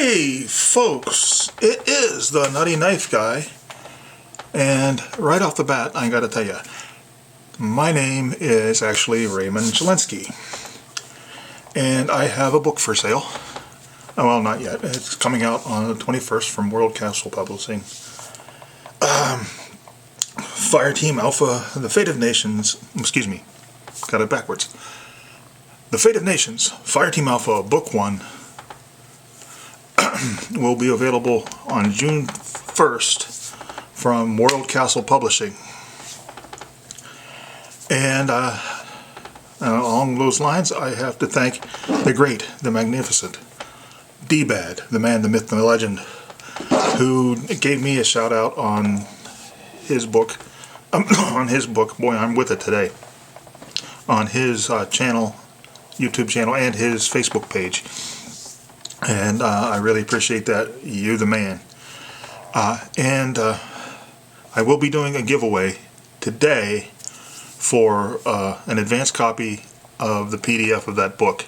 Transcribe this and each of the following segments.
Hey folks, it is the Nutty Knife Guy, and right off the bat I gotta tell you, my name is actually Raymond Jelensky, and I have a book for sale. Well, not yet. It's coming out on the 21st from World Castle Publishing. Fireteam Alpha, The Fate of Nations, excuse me, got it backwards. The Fate of Nations, Fireteam Alpha, Book 1, will be available on June 1st from World Castle Publishing. And along those lines, I have to thank the great, the magnificent D-Bad, the man, the myth, the legend, who gave me a shout out on his book, boy, I'm with it today, on his channel, YouTube channel, and his Facebook page. And I really appreciate that. You're the man. I will be doing a giveaway today for an advanced copy of the PDF of that book.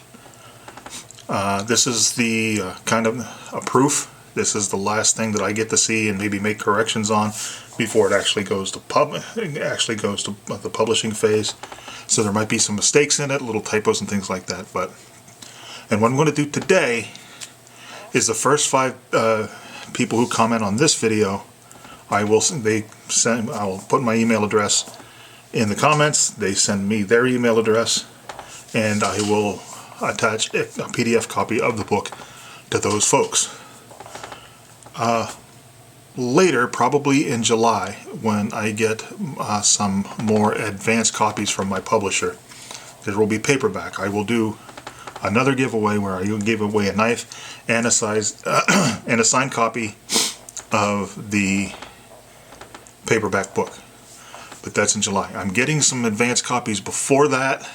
This is the kind of a proof. This is the last thing that I get to see and maybe make corrections on before it actually goes to the publishing phase. So there might be some mistakes in it, little typos and things like that. And what I'm going to do today is the first 5 people who comment on this video, I will put my email address in the comments. They send me their email address, and I will attach a PDF copy of the book to those folks. Later, probably in July, when I get some more advanced copies from my publisher, there will be paperback. I will do another giveaway where I will give away a knife and a signed copy of the paperback book. But that's in July. I'm getting some advanced copies before that,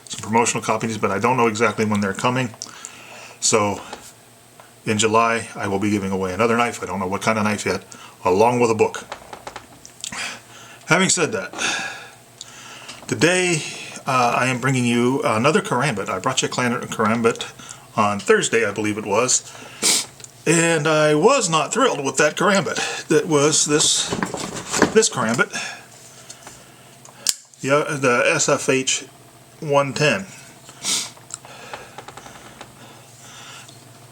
some promotional copies, but I don't know exactly when they're coming. So in July I will be giving away another knife. I don't know what kind of knife yet, along with a book. Having said that, today I am bringing you another Karambit. I brought you a Karambit on Thursday, I believe it was, and I was not thrilled with that Karambit. That was this Karambit, the SFH 110.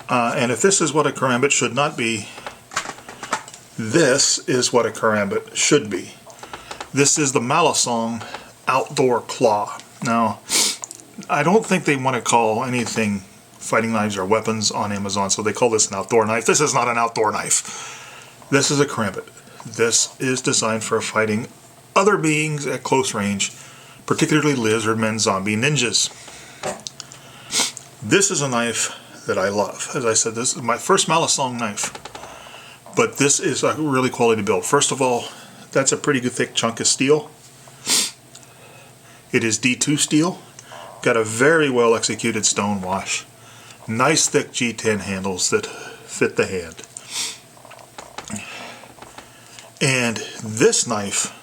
And if this is what a Karambit should not be, this is what a Karambit should be. This is the Malasong Outdor Claw. Now, I don't think they want to call anything fighting knives or weapons on Amazon, so they call this an outdoor knife. This is not an outdoor knife. This is a Karambit. This is designed for fighting other beings at close range, particularly lizard men, zombie ninjas. This is a knife that I love. As I said, this is my first Malasong knife, but this is a really quality build. First of all, that's a pretty good thick chunk of steel. It is D2 steel, got a very well executed stone wash, nice thick G10 handles that fit the hand. And this knife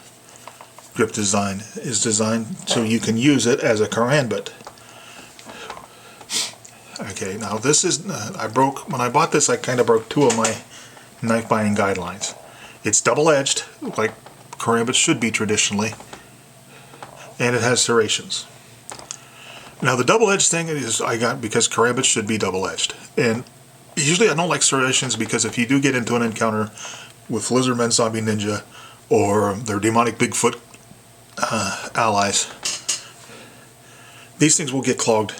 grip design is designed so you can use it as a Karambit. Okay, now this is, when I bought this, I kind of broke 2 of my knife buying guidelines. It's double-edged, like Karambits should be traditionally, and it has serrations. Now the double-edged thing is I got because Karambits should be double-edged. And usually I don't like serrations because if you do get into an encounter with lizardmen, zombie ninja, or their demonic Bigfoot allies, these things will get clogged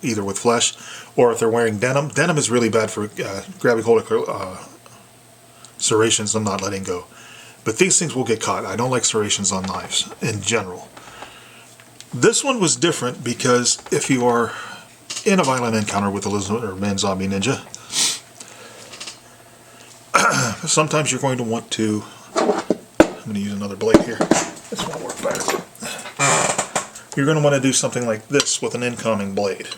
either with flesh or if they're wearing denim. Denim is really bad for grabbing hold of serrations and not letting go. But these things will get caught. I don't like serrations on knives in general. This one was different because if you are in a violent encounter with a lizard or man zombie ninja, sometimes you're going to want to, I'm going to use another blade here. This won't work better. You're going to want to do something like this with an incoming blade,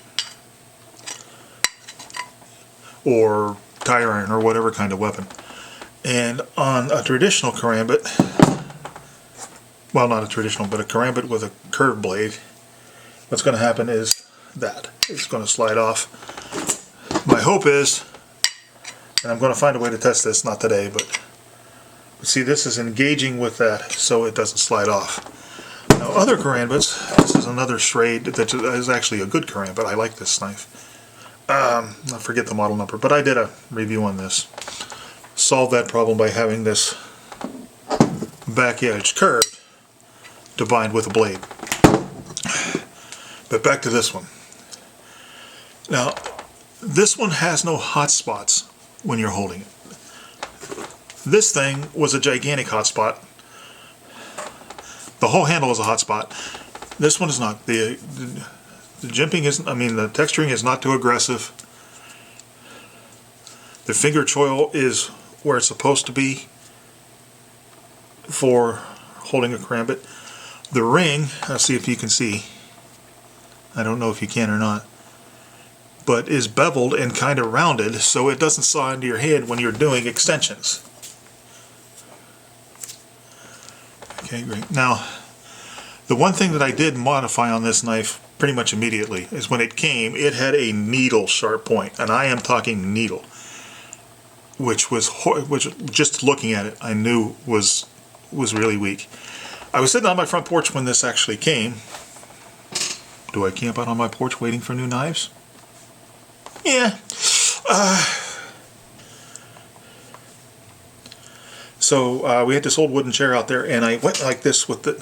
or tire iron, or whatever kind of weapon. And on a traditional Karambit, well, not a traditional, but a Karambit with a curved blade, what's going to happen is that it's going to slide off. My hope is And I'm going to find a way to test this, not today, but see, this is engaging with that so it doesn't slide off. Now, other karambits, this is another Schrade that is actually a good karambit. I like this knife. I forget the model number, but I did a review on this. Solved that problem by having this back edge curved to bind with a blade. But back to this one. Now, this one has no hot spots when you're holding it. This thing was a gigantic hot spot. The whole handle is a hot spot. This one is not. The jimping isn't, I mean, the texturing is not too aggressive. The finger choil is where it's supposed to be for holding a karambit. The ring, let's see if you can see. I don't know if you can or not, but is beveled and kind of rounded so it doesn't saw into your head when you're doing extensions. Okay, great. Now, the one thing that I did modify on this knife pretty much immediately is when it came, it had a needle sharp point, and I am talking needle, which just looking at it I knew was really weak. I was sitting on my front porch when this actually came. Do I camp out on my porch waiting for new knives? Yeah. So we had this old wooden chair out there, and I went like this with it,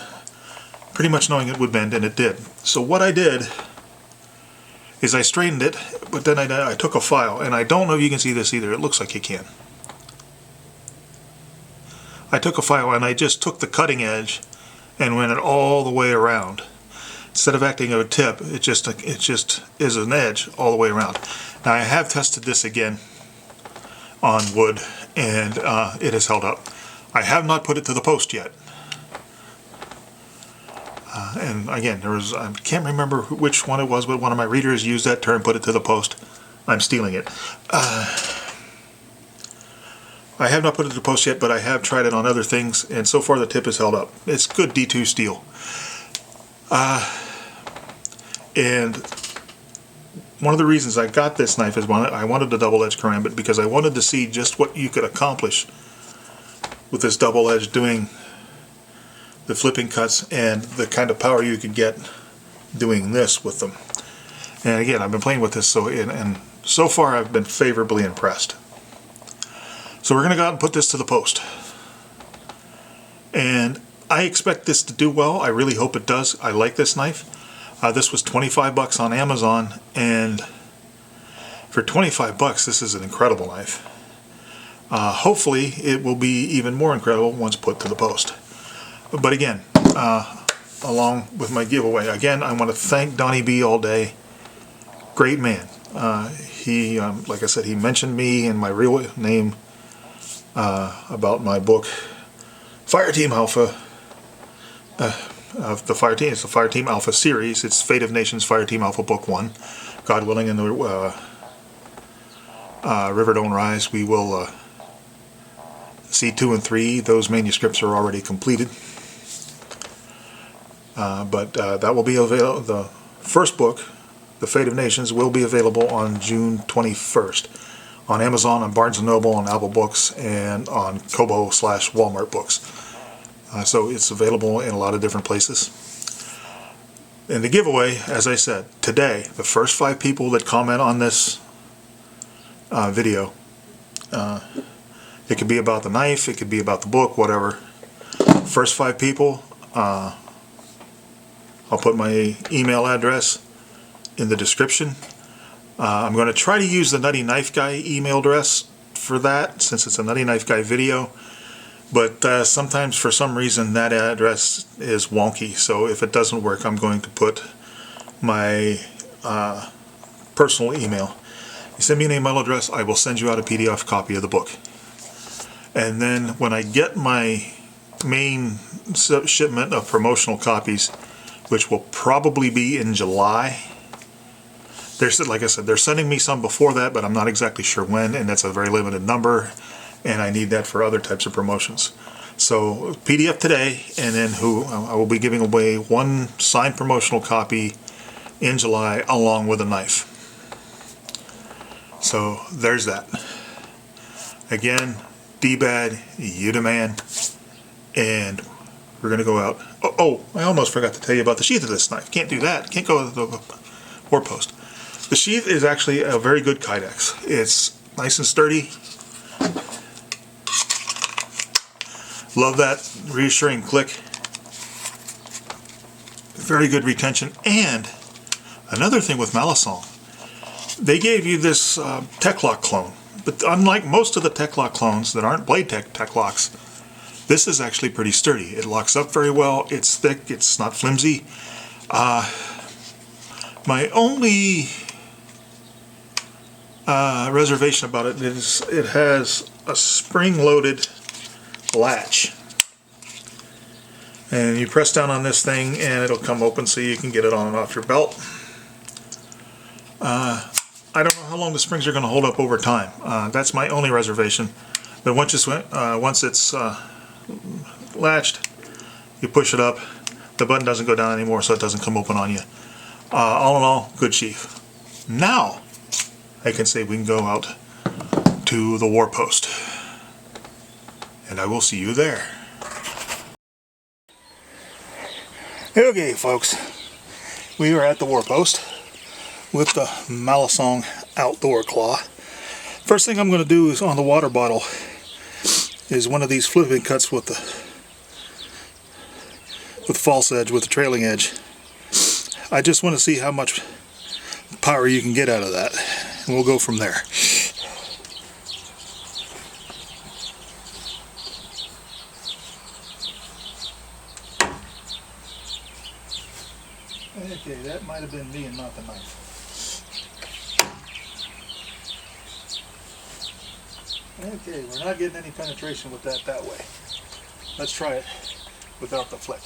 pretty much knowing it would bend, and it did. So what I did is I straightened it, but then I took a file, and I don't know if you can see this either. It looks like you can. I took a file and I just took the cutting edge and went it all the way around. Instead of acting as a tip, it just is an edge all the way around. Now, I have tested this again on wood, and it has held up. I have not put it to the post yet. And again, I can't remember which one it was, but one of my readers used that term, put it to the post. I'm stealing it. I have not put it to the post yet, but I have tried it on other things, and so far the tip has held up. It's good D2 steel. And one of the reasons I got this knife is I wanted a double-edged karambit because I wanted to see just what you could accomplish with this double edge, doing the flipping cuts and the kind of power you could get doing this with them. And again, I've been playing with this, and so far I've been favorably impressed. So we're going to go out and put this to the post. And I expect this to do well. I really hope it does. I like this knife. This was 25 bucks on Amazon, and for 25 bucks, this is an incredible knife. Hopefully, it will be even more incredible once put to the post. But again, along with my giveaway, again, I want to thank Donnie B all day. Great man. He, like I said, he mentioned me and my real name about my book, Fireteam Alpha. Of the Fireteam, it's the Fireteam Alpha series. It's Fate of Nations Fireteam Alpha Book 1. God willing, in the River Don't Rise, we will see 2 and 3. Those manuscripts are already completed. But that will be available. The first book, The Fate of Nations, will be available on June 21st on Amazon, on Barnes & Noble, on Apple Books, and on Kobo/Walmart Books. So it's available in a lot of different places. And the giveaway, as I said, today, the first 5 people that comment on this video, it could be about the knife, it could be about the book, whatever. First 5 people, I'll put my email address in the description. I'm going to try to use the Nutty Knife Guy email address for that, since it's a Nutty Knife Guy video. But sometimes, for some reason, that address is wonky. So if it doesn't work, I'm going to put my personal email. You send me an email address, I will send you out a PDF copy of the book. And then when I get my main shipment of promotional copies, which will probably be in July, like I said, they're sending me some before that, but I'm not exactly sure when, and that's a very limited number. And I need that for other types of promotions. So PDF today, and then I will be giving away 1 signed promotional copy in July along with a knife. So there's that. Again, D-bad, you the man. And we're going to go out. Oh, I almost forgot to tell you about the sheath of this knife. Can't do that. Can't go to the war post. The sheath is actually a very good Kydex. It's nice and sturdy. Love that reassuring click. Very good retention. And another thing with Malasong, they gave you this Tech-Lock clone. But unlike most of the Tech-Lock clones that aren't Blade Tech Locks, this is actually pretty sturdy. It locks up very well. It's thick. It's not flimsy. My only reservation about it is it has a spring-loaded latch. And you press down on this thing and it'll come open so you can get it on and off your belt. I don't know how long the springs are going to hold up over time. That's my only reservation. But once it's latched, you push it up, the button doesn't go down anymore, so it doesn't come open on you. All in all, good sheath. Now I can say we can go out to the war post, and I will see you there. Okay folks, we are at the war post with the Malasong Outdor Claw. First thing I'm going to do is on the water bottle is one of these flipping cuts with the false edge, with the trailing edge. I just want to see how much power you can get out of that, and we'll go from there. Okay, that might have been me and not the knife. Okay, we're not getting any penetration with that way. Let's try it without the flick.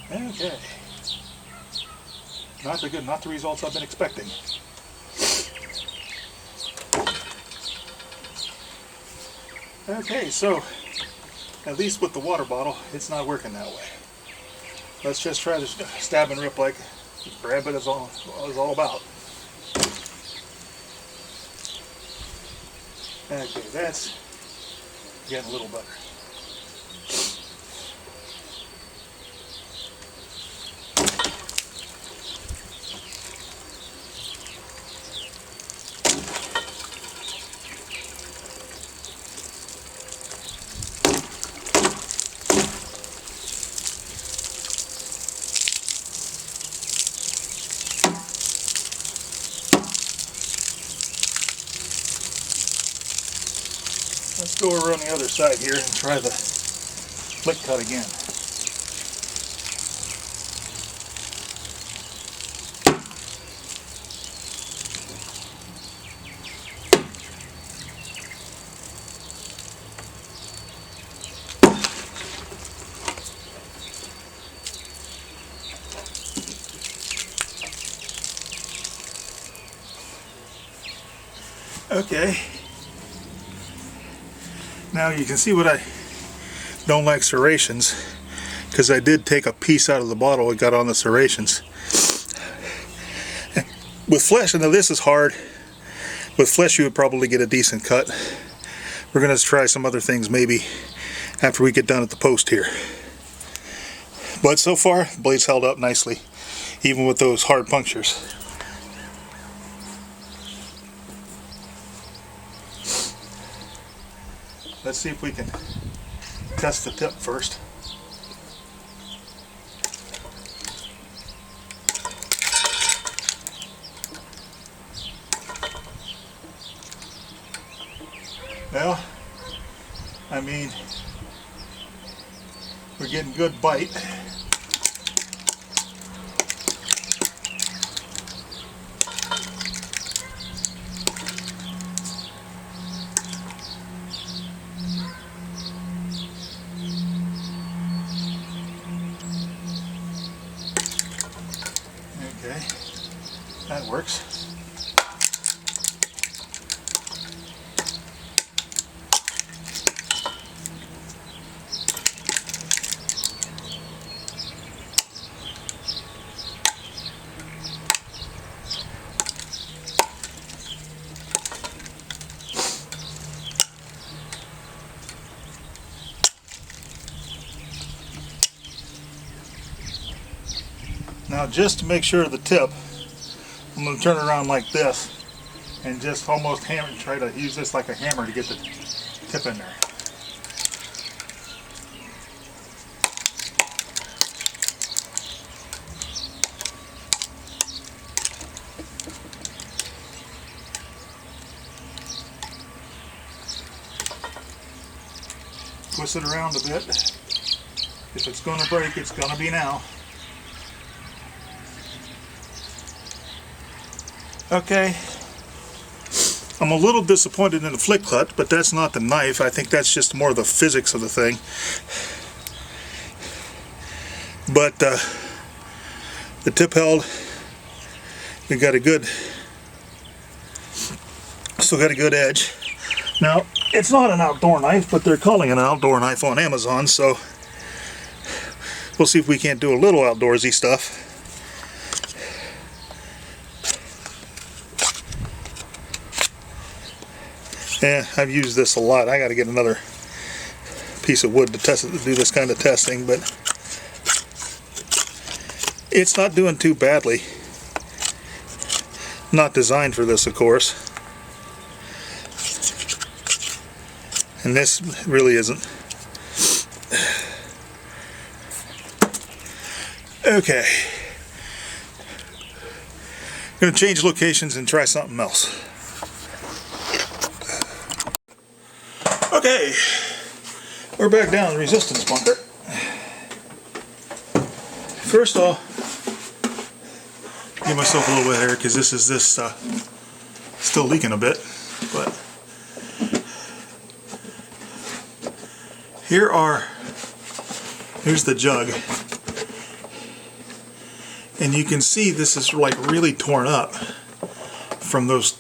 Okay. Not the results I've been expecting. Okay, so at least with the water bottle, it's not working that way. Let's just try to stab and rip like Karambit is all about. Okay, that's getting a little better. Let's go around the other side here and try the flick cut again. Okay. Now you can see what I don't like serrations, because I did take a piece out of the bottle and got on the serrations. With flesh, and now this is hard, with flesh you would probably get a decent cut. We're going to try some other things maybe after we get done at the post here. But so far, the blade's held up nicely, even with those hard punctures. Let's see if we can test the tip first. Well, I mean, we're getting good bite. Okay, that works. Now just to make sure of the tip, I'm going to turn it around like this and just almost hammer, try to use this like a hammer to get the tip in there. Twist it around a bit. If it's going to break, it's going to be now. Okay. I'm a little disappointed in the flick cut, but that's not the knife. I think that's just more the physics of the thing. But the tip held. We got a good, still got a good edge. Now, it's not an outdoor knife, but they're calling it an outdoor knife on Amazon, so we'll see if we can't do a little outdoorsy stuff. Yeah, I've used this a lot. I got to get another piece of wood to test it, to do this kind of testing, but it's not doing too badly. Not designed for this, of course. And this really isn't. Okay. I'm going to change locations and try something else. Okay. We're back down in the resistance bunker. First off, give myself a little bit here because this still leaking a bit, but here's the jug, and you can see this is like really torn up from those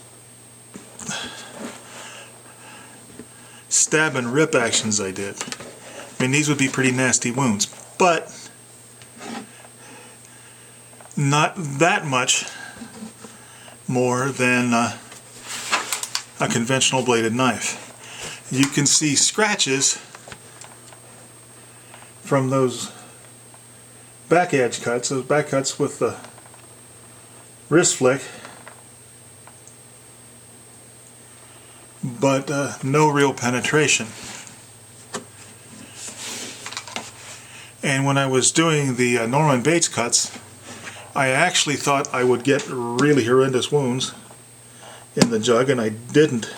stab and rip actions I did. I mean, these would be pretty nasty wounds, but not that much more than a conventional bladed knife. You can see scratches from those back edge cuts, those back cuts with the wrist flick, but no real penetration. And when I was doing the Norman Bates cuts, I actually thought I would get really horrendous wounds in the jug, and I didn't,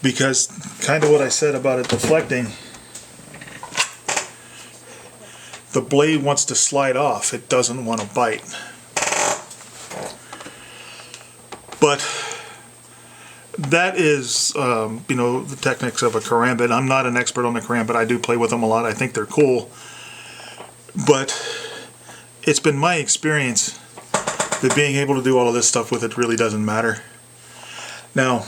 because kind of what I said about it deflecting, the blade wants to slide off, it doesn't want to bite. But that is, you know, the techniques of a karambit. I'm not an expert on the karambit. I do play with them a lot. I think they're cool. But it's been my experience that being able to do all of this stuff with it really doesn't matter. Now,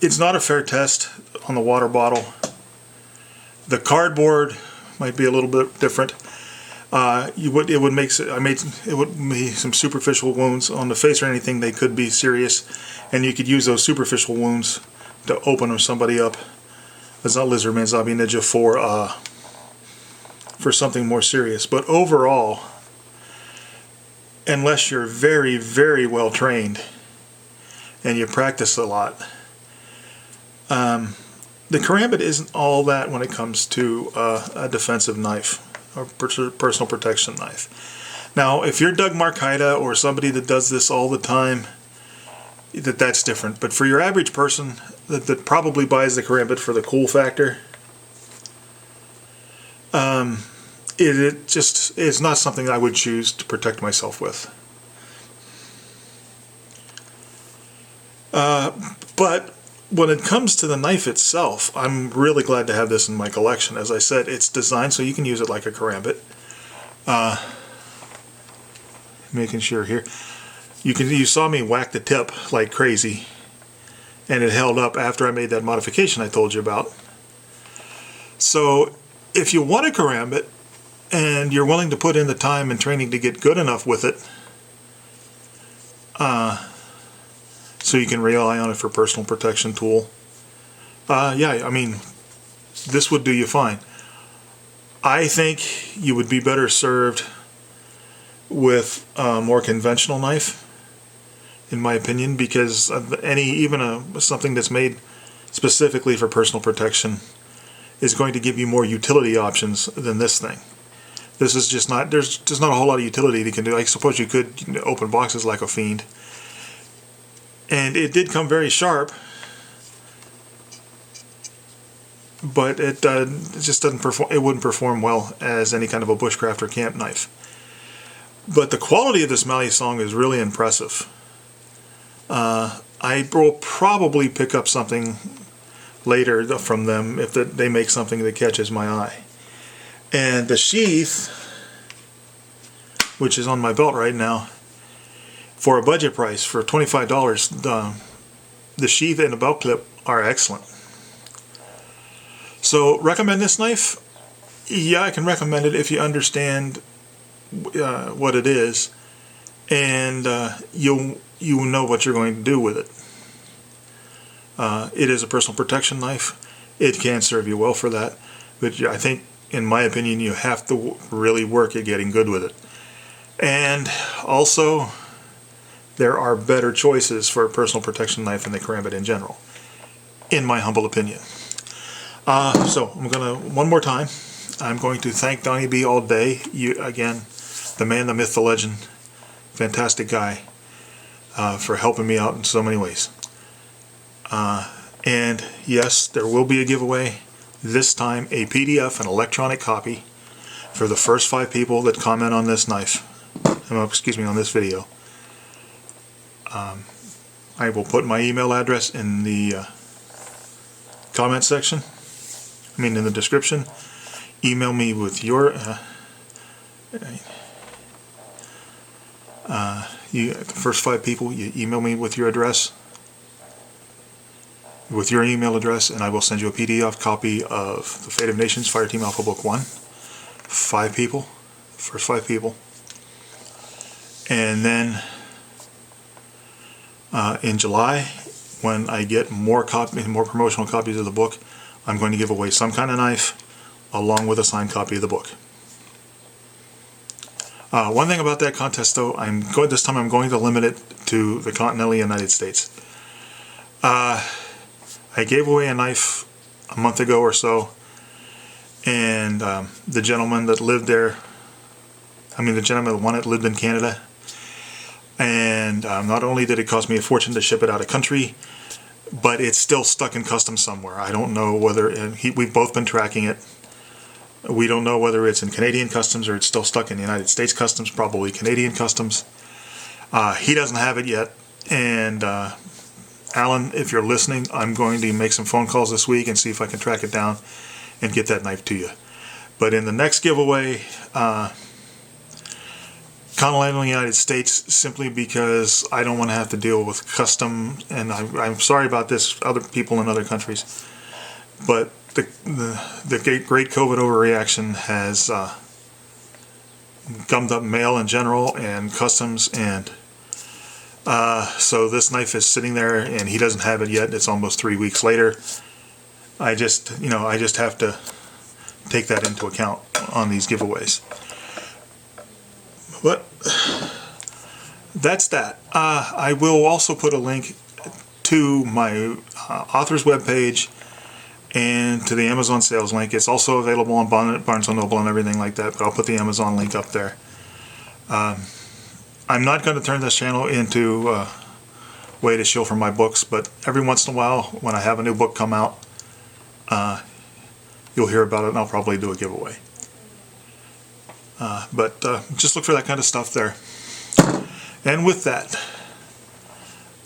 it's not a fair test on the water bottle. The cardboard might be a little bit different. It would make some superficial wounds on the face or anything. They could be serious, and you could use those superficial wounds to open somebody up. It's not Lizardman Zombie Ninja for something more serious. But overall, unless you're very, very well trained and you practice a lot, the karambit isn't all that when it comes to a defensive knife or personal protection knife. Now, if you're Doug Marcaida or somebody that does this all the time, that's different. But for your average person that probably buys the karambit for the cool factor, it just is not something I would choose to protect myself with. But when it comes to the knife itself, I'm really glad to have this in my collection. As I said, it's designed so you can use it like a karambit. Making sure here, you saw me whack the tip like crazy, and it held up after I made that modification I told you about. So if you want a karambit and you're willing to put in the time and training to get good enough with it, so you can rely on it for personal protection tool, yeah, I mean, this would do you fine. I think you would be better served with a more conventional knife, in my opinion, because something that's made specifically for personal protection is going to give you more utility options than this thing. This is just not, there's just not a whole lot of utility you can do. I suppose you could open boxes like a fiend. And it did come very sharp, but it just doesn't perform, it wouldn't perform well as any kind of a bushcraft or camp knife. But the quality of this Malasong is really impressive. I will probably pick up something later from them if they make something that catches my eye. And the sheath, which is on my belt right now, for a budget price, for $25, the sheath and the belt clip are excellent. So, recommend this knife? Yeah, I can recommend it if you understand what it is, and you know what you're going to do with it. It is a personal protection knife. It can serve you well for that, but I think, in my opinion, you have to really work at getting good with it. And also, there are better choices for a personal protection knife than the Karambit in general, in my humble opinion. So, one more time, I'm going to thank Donnie B all day. Again, the man, the myth, the legend, fantastic guy, for helping me out in so many ways. And yes, there will be a giveaway. This time, a PDF, an electronic copy, for the first 5 people that comment on this knife. Excuse me, on this video. I will put my email address in the comment section. In the description. Email me with your the first 5 people. You email me with your address, with your email address, and I will send you a PDF copy of The Fate of Nations Fireteam Alpha Book 1. 5 people, first 5 people. And then in July, when I get more promotional copies of the book, I'm going to give away some kind of knife along with a signed copy of the book. One thing about that contest, though, this time I'm going to limit it to the continental United States. I gave away a knife a month ago or so, and the gentleman that lived there, the gentleman that won it lived in Canada, and not only did it cost me a fortune to ship it out of country, but it's still stuck in customs somewhere. I don't know whether, we've both been tracking it. We don't know whether it's in Canadian customs or it's still stuck in the United States customs, probably Canadian customs. He doesn't have it yet, and Alan, if you're listening, I'm going to make some phone calls this week and see if I can track it down and get that knife to you. But in the next giveaway, continental United States, simply because I don't want to have to deal with custom, and I'm sorry about this, other people in other countries, but the great COVID overreaction has gummed up mail in general and customs, and so this knife is sitting there and he doesn't have it yet. It's almost 3 weeks later. I just have to take that into account on these giveaways. But that's that. I will also put a link to my author's webpage and to the Amazon sales link. It's also available on Barnes & Noble and everything like that, but I'll put the Amazon link up there. I'm not going to turn this channel into a way to shill for my books, but every once in a while, when I have a new book come out, you'll hear about it, and I'll probably do a giveaway. But just look for that kind of stuff there. And with that,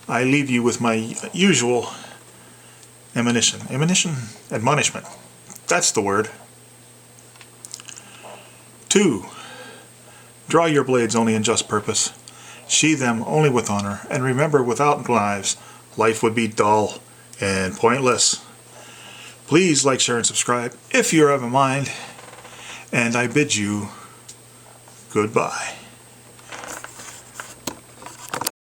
I leave you with my usual admonishment. That's the word. 2. Draw your blades only in just purpose. Sheathe them only with honor. And remember, without knives, life would be dull and pointless. Please like, share, and subscribe if you're of a mind. And I bid you goodbye.